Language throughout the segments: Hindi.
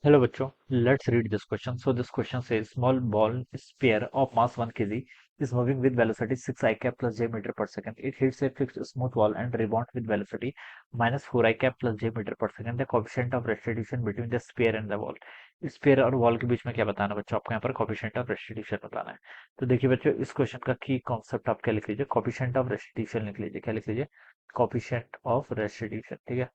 Hello बच्चों, let's read this question. So this question says small ball sphere of mass 1 kg is moving with velocity 6 I cap plus j meter per second. It hits a fixed smooth wall and rebounds with velocity minus 4 I cap plus j meter per second. The coefficient of restitution between the sphere and the wall. Sphere और वॉल के बीच में क्या बताना बच्चों, आपको यहाँ पर कॉफिशिएंट ऑफ रेस्टिट्यूशन बताना है। तो देखिए बच्चों, इस क्वेश्चन का की कॉन्सेप्ट आप क्या लिख लीजिए, कॉफिशिएंट ऑफ रेस्टिट्यूशन लिख लीजिए। क्या लिख लीजिए? Coefficient of restitution. ठीक है,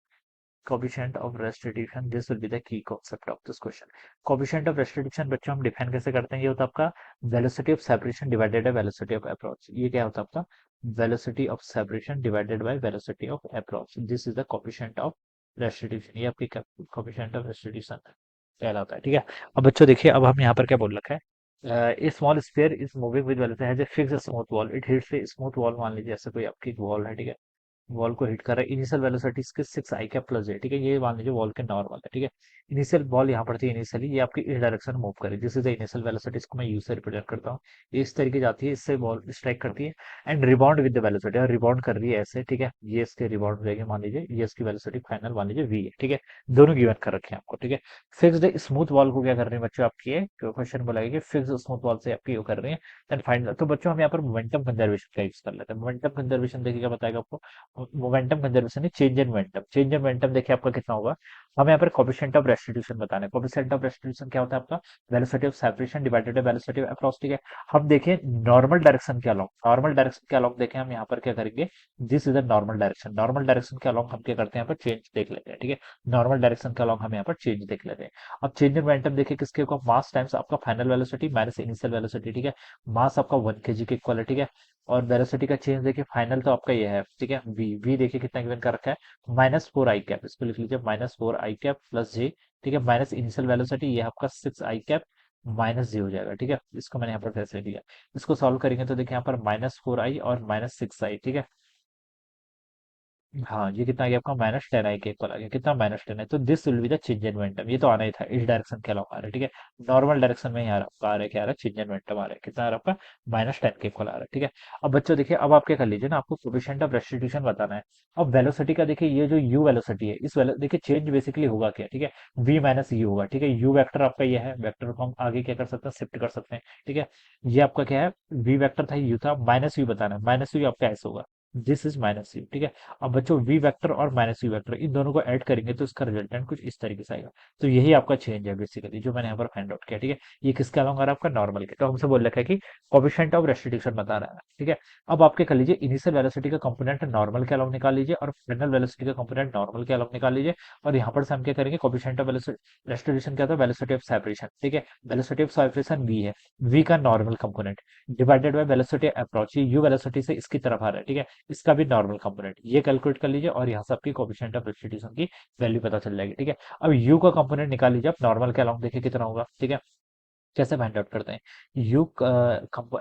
coefficient of restitution, this will be the key concept of this question. coefficient of restitution बच्चों हम डिफाइन कैसे करते हैं? ये होता है आपका velocity of separation divided by velocity of approach. ये क्या होता है आपका? Velocity of separation divided by velocity of approach. This is the coefficient of restitution. ये आपकी कोफिशिएंट ऑफ रेस्टिट्यूशन कहलाता है। ठीक है, अब बच्चों देखिए, अब हम यहाँ पर क्या बोल रखा है, a small sphere is moving with velocity has a fixed smooth wall, it hits a smooth wall. मान लीजिए ऐसे कोई आपकी वॉल है, ठीक है, वॉल को हिट कर रहा है। इनिशियल वेलोसिटी इसके 6 आई कैप प्लस है। ठीक है, ये मान लीजिए वॉल के नॉर्मल है। ठीक है, इनिशियल बॉल यहाँ पर थी, इनिशियली ये आपकी इस डायरेक्शन मूव करे, this is the initial velocity. इसको मैं यू से रिप्रेजेंट करता हूँ। ये इस तरीके जाती है, इससे बॉल स्ट्राइक करती है and rebound with the velocity, और रिबाउंड कर रही है ऐसे। ठीक है, ये इसके रिबाउंड हो जाएगी, मान लीजिए ये इसकी वेलोसिटी फाइनल मान लीजिए वी है। ठीक है, दोनों गिवन कर रखे हैं आपको। ठीक है, फिक्स्ड स्मूथ वॉल को क्या कर रहे हैं बच्चों, आपकी है क्वेश्चन बोला कि फिक्स्ड स्मूथ वॉल से आपकी वो कर रहे हैं, देन फाइंड। तो बच्चों हम यहाँ पर मोमेंटम कंजर्वेशन का यूज कर लेते हैं। मोमेंटम कंजर्वेशन देखिए क्या बताएगा आपको, मोमेंटम कंजर्वेशन है change in momentum. Change in momentum देखिए आपका कितना होगा, हमें यहाँ पर कोफिशिएंट ऑफ रेस्टिट्यूशन बताना है। कोफिशिएंट ऑफ रेस्टिट्यूशन क्या होता है आपका? Velocity of separation divided by velocity of approx. ठीक है, हम देखें नॉर्मल डायरेक्शन के अलोंग, नॉर्मल डायरेक्शन के अलोंग देखें हम यहाँ पर क्या करेंगे, this is the normal direction. Normal direction के अलोंग हम क्या करते हैं, यहाँ पर चेंज देख लेते हैं। ठीक है, नॉर्मल डायरेक्शन के अलोंग हम यहाँ पर चेंज देख लेते हैं। अब चेंज इन मोमेंटम देखिए किसके होगा, मास टाइम्स आपका final velocity minus initial velocity. ठीक है, मास आपका 1 kg के इक्वल है। ठीक है, और वेलोसिटी का चेंज देखिए फाइनल तो आपका ये है। ठीक है, वी वी देखिए कितना गिवन कर रखा है, माइनस 4 आई कैप। इसको लिख लीजिए माइनस 4 आई कैप प्लस जे। ठीक है, माइनस इनिशियल वेलोसिटी ये आपका 6 आई कैप माइनस जी हो जाएगा। ठीक है, इसको मैंने यहाँ पर कैसे लिया, इसको सॉल्व करेंगे तो देखिए यहाँ पर -4 आई और -6 आई। ठीक है, हाँ ये कितना आ गया आपका, -10 आई के इक्वल आ गया। कितना? -10 है। तो this will be the change in momentum. ये तो आना ही था, इस डायरेक्शन के अलावा आ रहा है। ठीक है, नॉर्मल डायरेक्शन में यहाँ आपका आ रहा है, क्या आ रहा है, चेंज इन मोमेंटम आ रहा है। कितना आ रहा है आपका? -10 के इक्वल आ रहा है। ठीक है, अब बच्चों देखिए, अब आप क्या कर लीजिए ना, आपको कोफिशिएंट ऑफ रेस्टिट्यूशन बताना है। अब वेलोसिटी का देखिए, ये जो यू वेलोसिटी है, इस देखिए चेंज बेसिकली होगा क्या, ठीक है, वी माइनस यू होगा। ठीक है, यू वेक्टर आपका ये है, वेक्टर को हम आगे क्या कर सकते हैं, शिफ्ट कर सकते हैं। ठीक है, ये आपका क्या है, वी वेक्टर था, यू था, माइनस यू बताना है, माइनस यू आपका ऐसे होगा, दिस इज माइनस यू। ठीक है, अब बच्चों वी वेक्टर और माइनस यू वेक्टर इन दोनों को ऐड करेंगे तो इसका रिजल्टेंट कुछ इस तरीके से आएगा। तो यही आपका चेंज है बेसिकली, जो मैंने यहाँ पर फाइंड आउट किया। ठीक है, ये किसके अलोंग आ रहा है, आपका नॉर्मल के। तो हमसे बोल रखा है कि कोफिशिएंट ऑफ रेस्टिट्यूशन बता रहा है। ठीक है, अब आप क्या कर लीजिए, इनिशियल वेलोसिटी का कंपोनेंट नॉर्मल के अलोंग निकाल लीजिए और फाइनल वेलोसिटी का कंपोनेंट नॉर्मल के अलोंग निकाल लीजिए। और यहाँ पर से हम क्या करेंगे, कोफिशिएंट ऑफ रेस्टिट्यूशन क्या था, वेलोसिटी ऑफ सेपरेशन। ठीक है, वेलोसिटी ऑफ सेपरेशन वी है, वी का normal component divided by velocity approach, ये यू वेलोसिटी से इसकी तरफ आ रहा है। ठीक है, इसका भी नॉर्मल कंपोनेंट ये कैलकुलेट कर लीजिए और यहाँ से आपकी कोफिशिएंट ऑफ रेस्टिट्यूशन की वैल्यू पता चल जाएगी। ठीक है, अब यू का कंपोनेंट निकाल लीजिए आप नॉर्मल के अलाउंग, देखिए कितना होगा। ठीक है, कैसे फाइंड आउट करते हैं, यू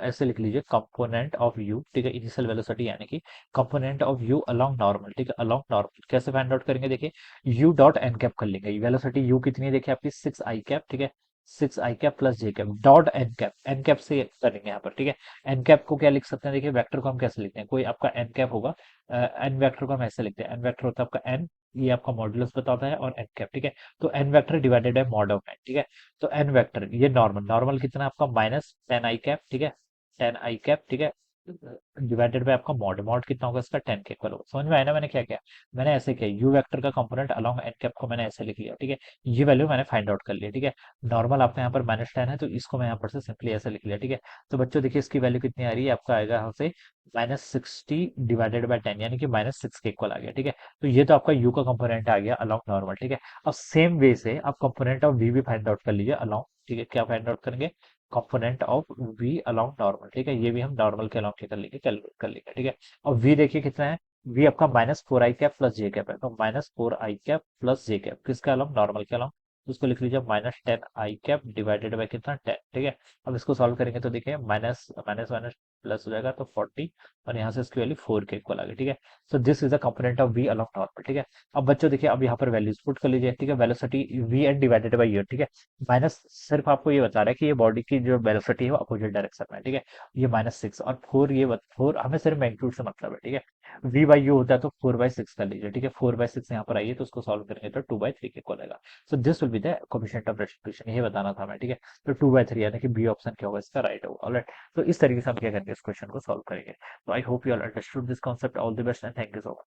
ऐसे लिख लीजिए, कंपोनेंट ऑफ यू। ठीक है, इनिशियल वेलोसिटी यानी कि component of you along normal. ठीक है, अलोंग नॉर्मल कैसे फाइंड आउट करेंगे, देखिए यू डॉट एन कैप कर लेंगे। वेलोसिटी यू कितनी है, देखिए आपकी 6 आई कैप। ठीक है, 6 I cap plus J cap dot N cap, N cap से करेंगे यहाँ पर। ठीक है, एन कैप को क्या लिख सकते हैं, देखिए वेक्टर को हम कैसे लिखते हैं, कोई आपका एन कैप होगा, एन वेक्टर को हम ऐसे लिखते हैं, एन वेक्टर होता है आपका एन, ये आपका मॉड्यूलस बताता है, और एन कैप। ठीक है, तो n vector divided by mod of n. ठीक है, तो एन वेक्टर ये नॉर्मल, नॉर्मल कितना है आपका, -10 आई कैप। ठीक है, 10 आई कैप। ठीक है, डिवाइडेड बाय आपका मॉड, मॉड कितना होगा इसका, 10 के इक्वल होगा। समझ में आया ना मैंने क्या किया, मैंने ऐसे किया, यू वेक्टर का कंपोनेंट अलोंग एन कैप को मैंने ऐसे लिख लिया। ठीक है, ये वैल्यू मैंने फाइंड आउट कर लिया। ठीक है, नॉर्मल आपका यहाँ पर -10 है, तो इसको मैं यहाँ पर से सिंपली ऐसे लिख लिया। ठीक है, तो बच्चों देखिए इसकी वैल्यू कितनी आ रही है, आपका आएगा यहाँ से -60 डिवाइडेड बाय 10 यानी कि -6 के इक्वल आ गया। ठीक है, तो ये तो आपका यू का कंपोनेंट आ गया अलोंग नॉर्मल। ठीक है, अब सेम वे से आप कंपोनेंट ऑफ वी भी फाइंड आउट कर लीजिए अलोंग। ठीक है, क्या फाइंड आउट करेंगे, component of v along normal. ठीक है, ये भी हम नॉर्मल के अलोंग कर लेंगे, कैलकुलेट कर लेंगे। ठीक है, और वी देखिए कितना है, वी आपका -4 आई कैप प्लस जे कैप है, तो -4 आई कैप प्लस जे कैप किसके अलोंग, नॉर्मल के अलोंग। उसको लिख लीजिए -10 आई कैप डिवाइडेड बाय कितना, 10। ठीक है, अब इसको सॉल्व करेंगे तो देखिए माइनस माइनस माइनस प्लस हो जाएगा तो 40, और यहाँ से इसकी वैल्यू 4 के इक्वल आ गई, ठीक है। So this is the component of v along normal, ठीक है। अब बच्चों देखिए, अब यहाँ पर वैल्यूज पुट कर लीजिए, ठीक है। Velocity v n divided by u, ठीक है। माइनस सिर्फ आपको ये बता रहा है कि ये बॉडी की जो वेलोसिटी है वो अपोजिट डायरेक्शन में है, ठीक है। ये -6 और 4, ये 4 हमें सिर्फ मैग्नीट्यूड से मतलब है, ठीक है। v बाई u होता है तो 4/6 कर लीजिए, ठीक है। 4/6 यहाँ पर आइए तो उसको सॉल्व करेंगे तो 2/3 के इक्वल आएगा। So this will be the coefficient of restitution, ये बताना था मैं, ठीक है। तो 2/3 यानी कि बी ऑप्शन क्या होगा इसका, राइट होगा, ऑलराइट। तो इस तरीके से हम क्या करेंगे, इस क्वेश्चन को सॉल्व करेंगे। तो I hope you all understood this concept. All the best and thank you so much.